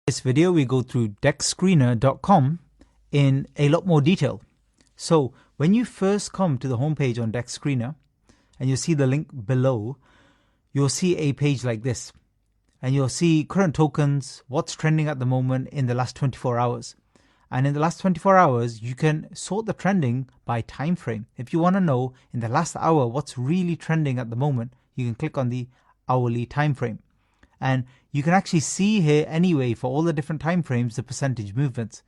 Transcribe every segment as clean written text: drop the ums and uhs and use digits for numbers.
This video we go through Dexscreener.com in a lot more detail. So when you first come to the homepage on Dexscreener and you'll see the link below, you'll see a page like this and you'll see current tokens, what's trending at the moment in the last 24 hours. And in the last 24 hours, you can sort the trending by time frame. If you want to know in the last hour what's really trending at the moment, you can click on the hourly time frame. And you can actually see here anyway for all the different time frames the percentage movements.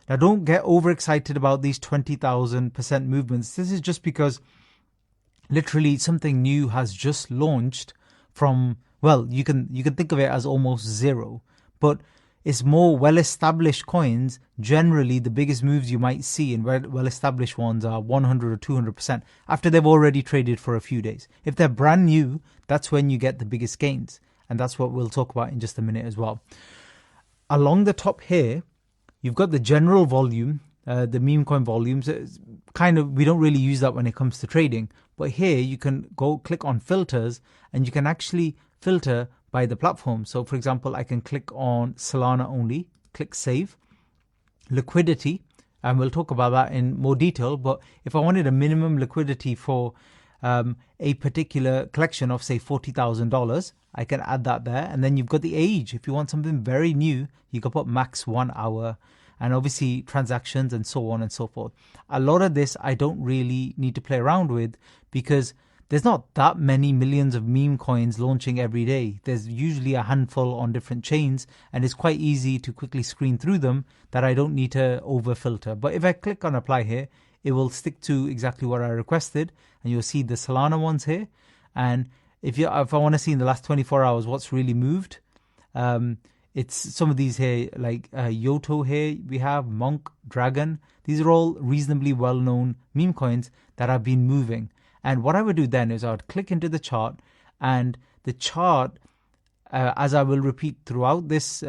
Now don't get overexcited about these 20,000% movements. This is just because literally something new has just launched from, well, you can think of it as almost zero, but it's more well-established coins. Generally, the biggest moves you might see in well-established ones are 100 or 200% after they've already traded for a few days. If they're brand new, that's when you get the biggest gains. And that's what we'll talk about in just a minute as well. Along the top here, you've got the general volume, the meme coin volumes. We don't really use that when it comes to trading. But here you can go click on filters and you can actually filter by the platform. So for example, I can click on Solana only, click save, liquidity, and we'll talk about that in more detail. But if I wanted a minimum liquidity for a particular collection of say $40,000, I can add that there. And then you've got the age. If you want something very new, you can put max 1 hour and obviously transactions and so on and so forth. A lot of this I don't really need to play around with because there's not that many millions of meme coins launching every day. There's usually a handful on different chains and it's quite easy to quickly screen through them that I don't need to over filter. But if I click on apply here, it will stick to exactly what I requested and you'll see the Solana ones here. And if I want to see in the last 24 hours what's really moved, it's some of these here like Yoto here we have, Monk, Dragon. These are all reasonably well-known meme coins that have been moving. And what I would do then is I would click into the chart, and the chart, as I will repeat throughout this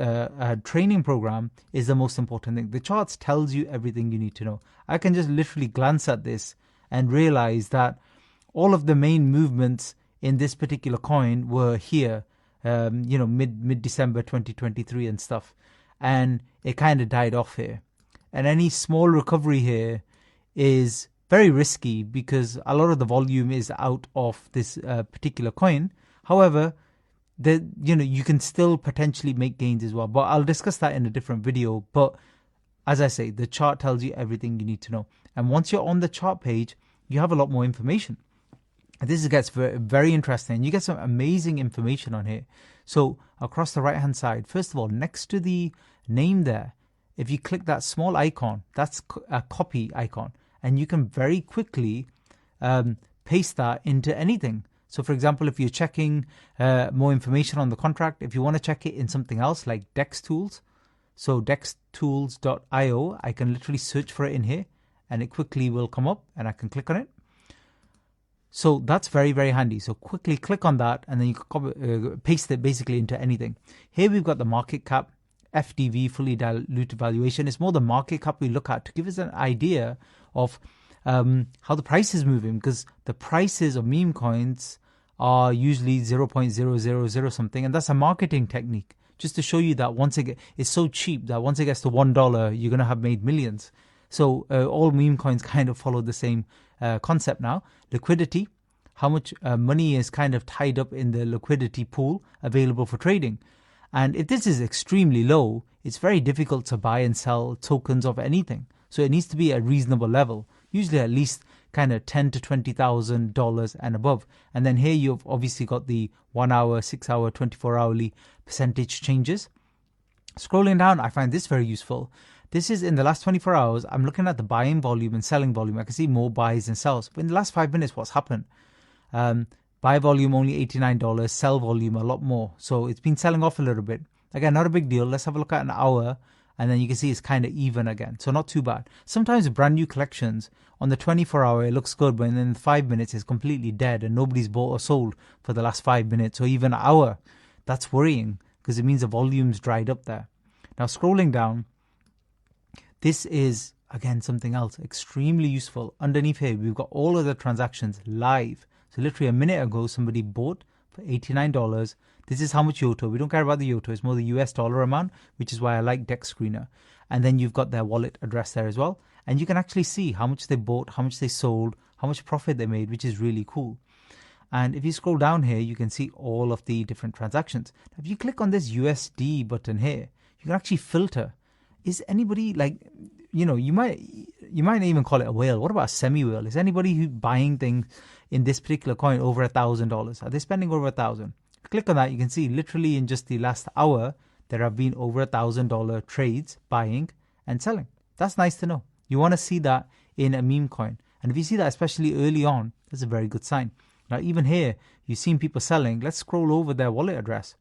training program, is the most important thing. The charts tells you everything you need to know. I can just literally glance at this and realize that all of the main movements in this particular coin were here, mid-December 2023 and stuff. And it kind of died off here. And any small recovery here is very risky because a lot of the volume is out of this particular coin. However, you can still potentially make gains as well. But I'll discuss that in a different video. But as I say, the chart tells you everything you need to know. And once you're on the chart page, you have a lot more information. This gets very, very interesting. You get some amazing information on here. So across the right hand side, first of all, next to the name there, if you click that small icon, that's a copy icon. And you can very quickly paste that into anything. So for example, if you're checking more information on the contract, if you want to check it in something else like Dex Tools, so dextools.io, I can literally search for it in here and it quickly will come up and I can click on it. So that's very, very handy. So quickly click on that and then you can paste it basically into anything. Here we've got the market cap, FDV, fully diluted valuation. It's more the market cap we look at to give us an idea of how the price is moving, because the prices of meme coins are usually 0.000 something, and that's a marketing technique just to show you that it's so cheap that once it gets to $1, you're going to have made millions. So all meme coins kind of follow the same concept now. Liquidity, how much money is kind of tied up in the liquidity pool available for trading. And if this is extremely low, it's very difficult to buy and sell tokens of anything. So it needs to be a reasonable level, usually at least kind of $10,000 to $20,000 and above. And then here you've obviously got the 1 hour, 6 hour, 24 hourly percentage changes. Scrolling down, I find this very useful. This is in the last 24 hours. I'm looking at the buying volume and selling volume. I can see more buys and sells. But in the last 5 minutes, what's happened? Buy volume only $89, sell volume a lot more. So it's been selling off a little bit. Again, not a big deal. Let's have a look at an hour. And then you can see it's kind of even again. So not too bad. Sometimes brand new collections on the 24 hour, it looks good. But then in 5 minutes, it's completely dead and nobody's bought or sold for the last 5 minutes or even an hour. That's worrying because it means the volume's dried up there. Now scrolling down, this is, again, something else extremely useful. Underneath here, we've got all of the transactions live. So literally a minute ago, somebody bought $89. This is how much YOTO. We don't care about the YOTO. It's more the US dollar amount, which is why I like Dexscreener. And then you've got their wallet address there as well. And you can actually see how much they bought, how much they sold, how much profit they made, which is really cool. And if you scroll down here, you can see all of the different transactions. Now, if you click on this USD button here, you can actually filter. Is anybody like, you might even call it a whale. What about a semi-whale? Is anybody who buying things in this particular coin over $1,000? Are they spending over $1,000? Click on that. You can see literally in just the last hour, there have been over $1,000 trades buying and selling. That's nice to know. You want to see that in a meme coin. And if you see that, especially early on, that's a very good sign. Now, even here, you've seen people selling. Let's scroll over their wallet address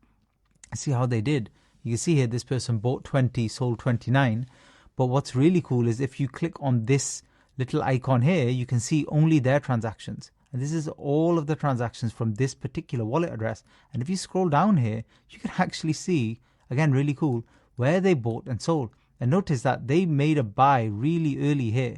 and see how they did. You can see here, this person bought 20, sold 29. But what's really cool is if you click on this little icon here, you can see only their transactions. And this is all of the transactions from this particular wallet address. And if you scroll down here, you can actually see, again, really cool, where they bought and sold. And notice that they made a buy really early here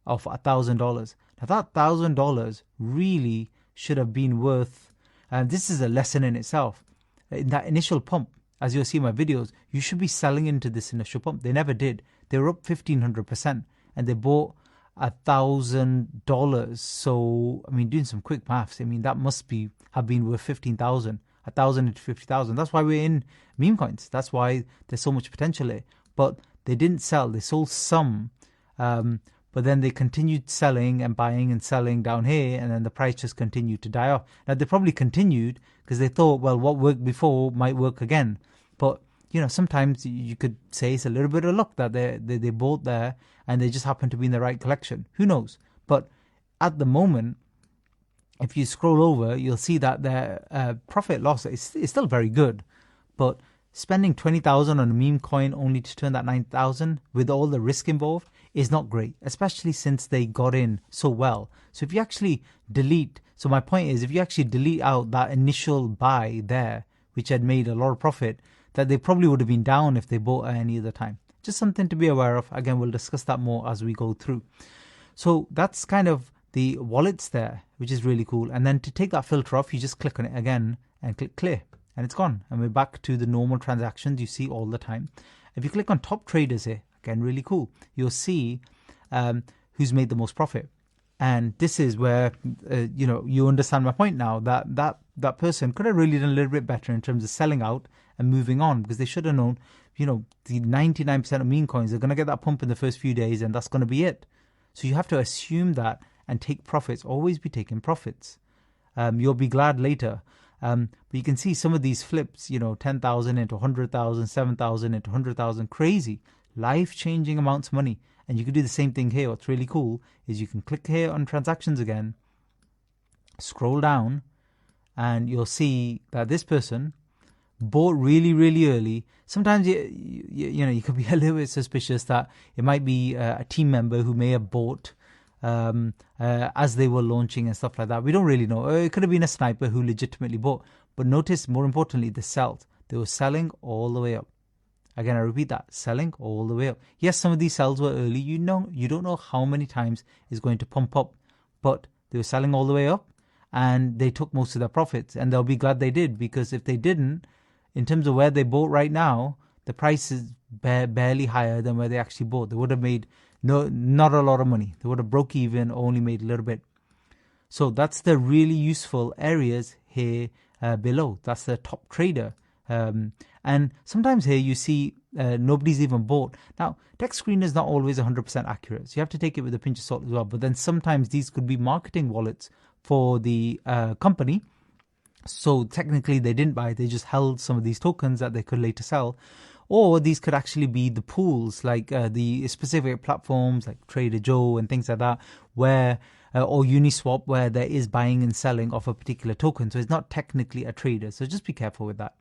of $1,000. Now, that $1,000 really should have been worth, and this is a lesson in itself, in that initial pump. As you'll see in my videos, you should be selling into this initial pump. They never did. They were up 1,500% and they bought $1,000. So, I mean, doing some quick maths, I mean, that must have been worth 15,000. 1,000 into 50,000. That's why we're in meme coins. That's why there's so much potential here. But they didn't sell. They sold some, but then they continued selling and buying and selling down here, and then the price just continued to die off. Now, they probably continued because they thought, well, what worked before might work again. But, sometimes you could say it's a little bit of luck that they bought there and they just happened to be in the right collection. Who knows? But at the moment, if you scroll over, you'll see that their profit loss is still very good. But spending 20,000 on a meme coin only to turn that 9,000 with all the risk involved is not great, especially since they got in so well. So if you actually delete, so my point is, if you actually delete out that initial buy there, which had made a lot of profit, that they probably would have been down if they bought at any other time. Just something to be aware of. Again, we'll discuss that more as we go through. So that's kind of the wallets there, which is really cool. And then to take that filter off, you just click on it again and click clear. And it's gone. And we're back to the normal transactions you see all the time. If you click on top traders here, again, really cool, you'll see who's made the most profit. And this is where, you understand my point now, that person could have really done a little bit better in terms of selling out and moving on, because they should have known, the 99% of meme coins are going to get that pump in the first few days and that's going to be it. So you have to assume that and take profits, always be taking profits. You'll be glad later. But you can see some of these flips, 10,000 into 100,000, 7,000 into 100,000, crazy, life-changing amounts of money. And you can do the same thing here. What's really cool is you can click here on transactions again, scroll down, and you'll see that this person bought really, really early. Sometimes you could be a little bit suspicious that it might be a team member who may have bought as they were launching and stuff like that. We don't really know. It could have been a sniper who legitimately bought. But notice, more importantly, the sells. They were selling all the way up. Again, I repeat that, selling all the way up. Yes, some of these sells were early. You don't know how many times it's going to pump up, but they were selling all the way up and they took most of their profits, and they'll be glad they did, because if they didn't, in terms of where they bought right now, the price is barely higher than where they actually bought. They would have made not a lot of money. They would have broke even or only made a little bit. So that's the really useful areas here below. That's the top trader. And sometimes here you see nobody's even bought. Now, Dexscreener is not always 100% accurate. So you have to take it with a pinch of salt as well. But then sometimes these could be marketing wallets for the company. So technically they didn't buy, they just held some of these tokens that they could later sell. Or these could actually be the pools, like the specific platforms like Trader Joe and things like that, where or Uniswap, where there is buying and selling of a particular token. So it's not technically a trader. So just be careful with that.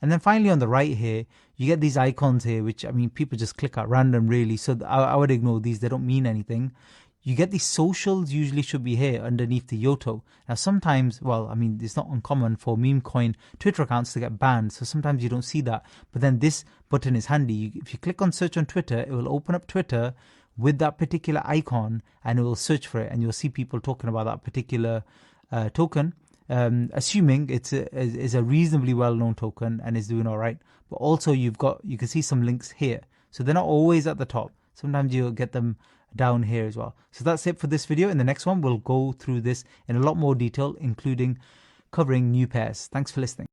And then finally on the right here, you get these icons here, which, I mean, people just click at random really. So I would ignore these. They don't mean anything. You get these socials usually should be here underneath the YOTO. Now sometimes, well, I mean, it's not uncommon for meme coin Twitter accounts to get banned. So sometimes you don't see that. But then this button is handy. If you click on search on Twitter, it will open up Twitter with that particular icon and it will search for it. And you'll see people talking about that particular token. assuming it's a reasonably well-known token and is doing all right. But also you can see some links here. So they're not always at the top. Sometimes you'll get them down here as well. So that's it for this video. In the next one, we'll go through this in a lot more detail, including covering new pairs. Thanks for listening.